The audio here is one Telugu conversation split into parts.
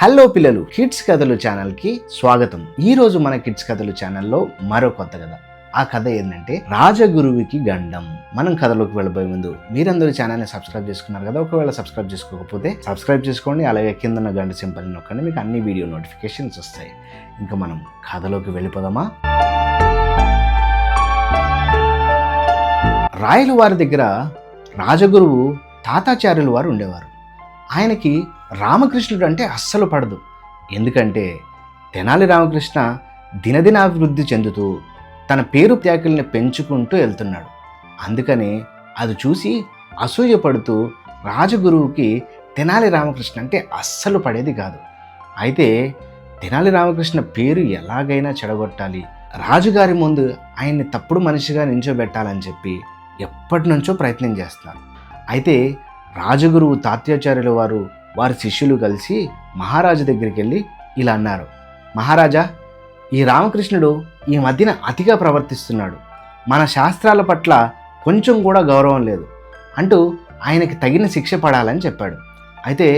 హలో పిల్లలు, కిడ్స్ కథలు ఛానల్కి స్వాగతం. ఈ రోజు మన కిడ్స్ కథలు ఛానల్లో మరో కొత్త కథ. ఆ కథ ఏంటంటే రాజగురువుకి గండం. మనం కథలోకి వెళ్ళబోయే ముందు మీరందరూ ఛానల్ని సబ్స్క్రైబ్ చేసుకున్నారు కదా, ఒకవేళ సబ్స్క్రైబ్ చేసుకోకపోతే సబ్స్క్రైబ్ చేసుకోండి. అలాగే కింద గంట సింబల్ నొక్కండి, మీకు అన్ని వీడియో నోటిఫికేషన్స్ వస్తాయి. ఇంకా మనం కథలోకి వెళ్ళిపోదామా? రాయల వారి దగ్గర రాజగురువు తాతాచార్యుల వారు ఉండేవారు. ఆయనకి రామకృష్ణుడు అంటే అస్సలు పడదు. ఎందుకంటే తెనాలి రామకృష్ణ దినదినాభివృద్ధి చెందుతూ తన పేరు త్యాకుల్ని పెంచుకుంటూ వెళ్తున్నాడు. అందుకని అది చూసి అసూయపడుతూ రాజగురువుకి తెనాలి రామకృష్ణ అంటే అస్సలు పడేది కాదు. అయితే తెనాలి రామకృష్ణ పేరు ఎలాగైనా చెడగొట్టాలి, రాజుగారి ముందు ఆయన్ని తప్పుడు మనిషిగా నించోబెట్టాలని చెప్పి ఎప్పటి నుంచో ప్రయత్నం చేస్తున్నారు. అయితే రాజగురువు తాత్యాచార్యుల వారు వారి శిష్యులు కలిసి మహారాజు దగ్గరికి వెళ్ళి ఇలా అన్నారు: మహారాజా, ఈ రామకృష్ణుడు ఈ మధ్యన అతిగా ప్రవర్తిస్తున్నాడు. మన శాస్త్రాల పట్ల కొంచెం కూడా గౌరవం లేదు అంటూ ఆయనకి తగిన శిక్ష పడాలని చెప్పాడు. అయితే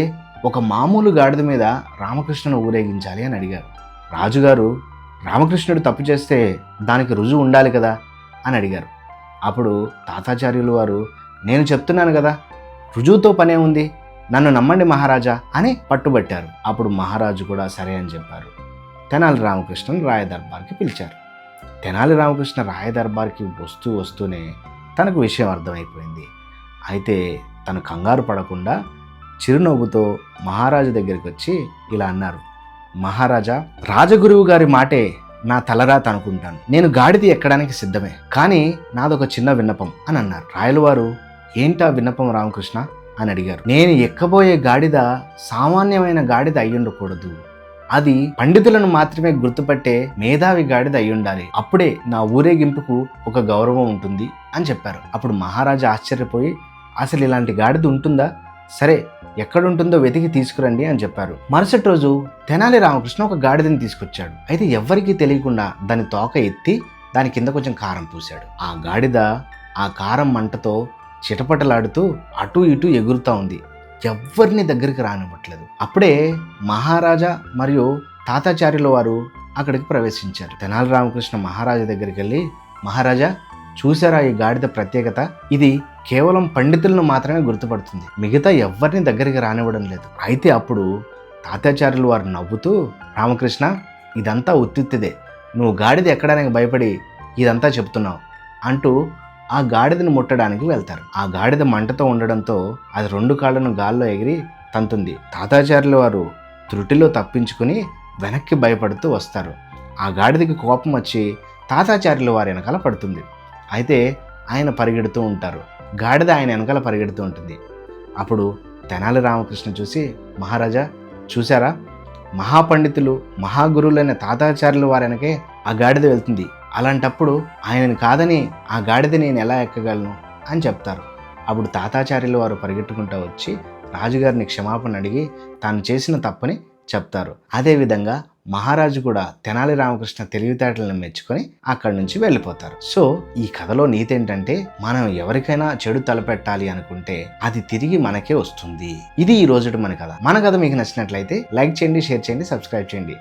ఒక మామూలు గాడిద మీద రామకృష్ణను ఊరేగించాలి అని అడిగారు. రాజుగారు రామకృష్ణుడు తప్పు చేస్తే దానికి రుజువు ఉండాలి కదా అని అడిగారు. అప్పుడు తాతాచార్యులు వారు, నేను చెప్తున్నాను కదా, రుజువుతో పనే ఉంది, నన్ను నమ్మండి మహారాజా అని పట్టుబట్టారు. అప్పుడు మహారాజు కూడా సరే అని చెప్పారు. తెనాలి రామకృష్ణను రాయదర్బార్కి పిలిచారు. తెనాలి రామకృష్ణ రాయదర్బార్కి వస్తూనే తనకు విషయం అర్థమైపోయింది. అయితే తను కంగారు పడకుండా చిరునవ్వుతో మహారాజు దగ్గరికి వచ్చి ఇలా అన్నారు: మహారాజా, రాజగురువు గారి మాటే నా తలరాత అనుకుంటాను. నేను గాడిద ఎక్కడానికి సిద్ధమే, కానీ నాదొక చిన్న విన్నపం అని అన్నారు. రాయలవారు, ఏంటా విన్నపం రామకృష్ణ అని అడిగారు. నేను ఎక్కబోయే గాడిద సామాన్యమైన గాడిద అయ్యుండకూడదు. అది పండితులను మాత్రమే గుర్తుపట్టే మేధావి గాడిద అయ్యుండాలి. అప్పుడే నా ఊరేగింపుకు ఒక గౌరవం ఉంటుంది అని చెప్పారు. అప్పుడు మహారాజా ఆశ్చర్యపోయి, అసలు ఇలాంటి గాడిద ఉంటుందా? సరే, ఎక్కడుంటుందో వెతికి తీసుకురండి అని చెప్పారు. మరుసటి రోజు తెనాలి రామకృష్ణ ఒక గాడిదని తీసుకొచ్చాడు. అయితే ఎవ్వరికీ తెలియకుండా దాని తోక ఎత్తి దాని కింద కొంచెం కారం పూశాడు. ఆ గాడిద ఆ కారం మంటతో చిటపటలాడుతూ అటు ఇటు ఎగురుతూ ఉంది. ఎవ్వరిని దగ్గరికి రానివ్వట్లేదు. అప్పుడే మహారాజా మరియు తాతాచార్యుల వారు అక్కడికి ప్రవేశించారు. తెనాలి రామకృష్ణ మహారాజా దగ్గరికి వెళ్ళి, మహారాజా, చూసారా ఈ గాడిద ప్రత్యేకత? ఇది కేవలం పండితులను మాత్రమే గుర్తుపడుతుంది, మిగతా ఎవ్వరిని దగ్గరికి రానివ్వడం లేదు. అయితే అప్పుడు తాతాచార్యుల వారు నవ్వుతూ, రామకృష్ణ, ఇదంతా ఉత్తిదే, నువ్వు గాడిద ఎక్కడానికి భయపడి ఇదంతా చెప్తున్నావు అంటూ ఆ గాడిదను ముట్టడానికి వెళ్తారు. ఆ గాడిద మంటతో ఉండడంతో అది 2 కాళ్ళను గాల్లో ఎగిరి తంతుంది. తాతాచార్యుల వారు త్రుటిలో తప్పించుకుని వెనక్కి భయపడుతూ వస్తారు. ఆ గాడిదకి కోపం వచ్చి తాతాచార్యుల వారి వెనకాల పడుతుంది. అయితే ఆయన పరిగెడుతూ ఉంటారు. గాడిద ఆయన వెనకాల పరిగెడుతూ ఉంటుంది. అప్పుడు తెనాలి రామకృష్ణ చూసి, మహారాజా, చూసారా, మహాపండితులు మహాగురువులైన తాతాచార్యుల వారి వెనకే ఆ గాడిద వెళ్తుంది. అలాంటప్పుడు ఆయనని కాదని ఆ గాడిద నేను ఎలా ఎక్కగలను అని చెప్తారు. అప్పుడు తాతాచార్యుల వారు పరిగెట్టుకుంటూ వచ్చి రాజుగారిని క్షమాపణ అడిగి తాను చేసిన తప్పని చెప్తారు. అదేవిధంగా మహారాజు కూడా తెనాలి రామకృష్ణ తెలివితేటలను మెచ్చుకొని అక్కడి నుంచి వెళ్ళిపోతారు. సో ఈ కథలో నీతి ఏంటంటే, మనం ఎవరికైనా చెడు తలపెట్టాలి అనుకుంటే అది తిరిగి మనకే వస్తుంది. ఇది ఈ రోజు మన కథ. మన కథ మీకు నచ్చినట్లయితే లైక్ చేయండి, షేర్ చేయండి, సబ్స్క్రైబ్ చేయండి.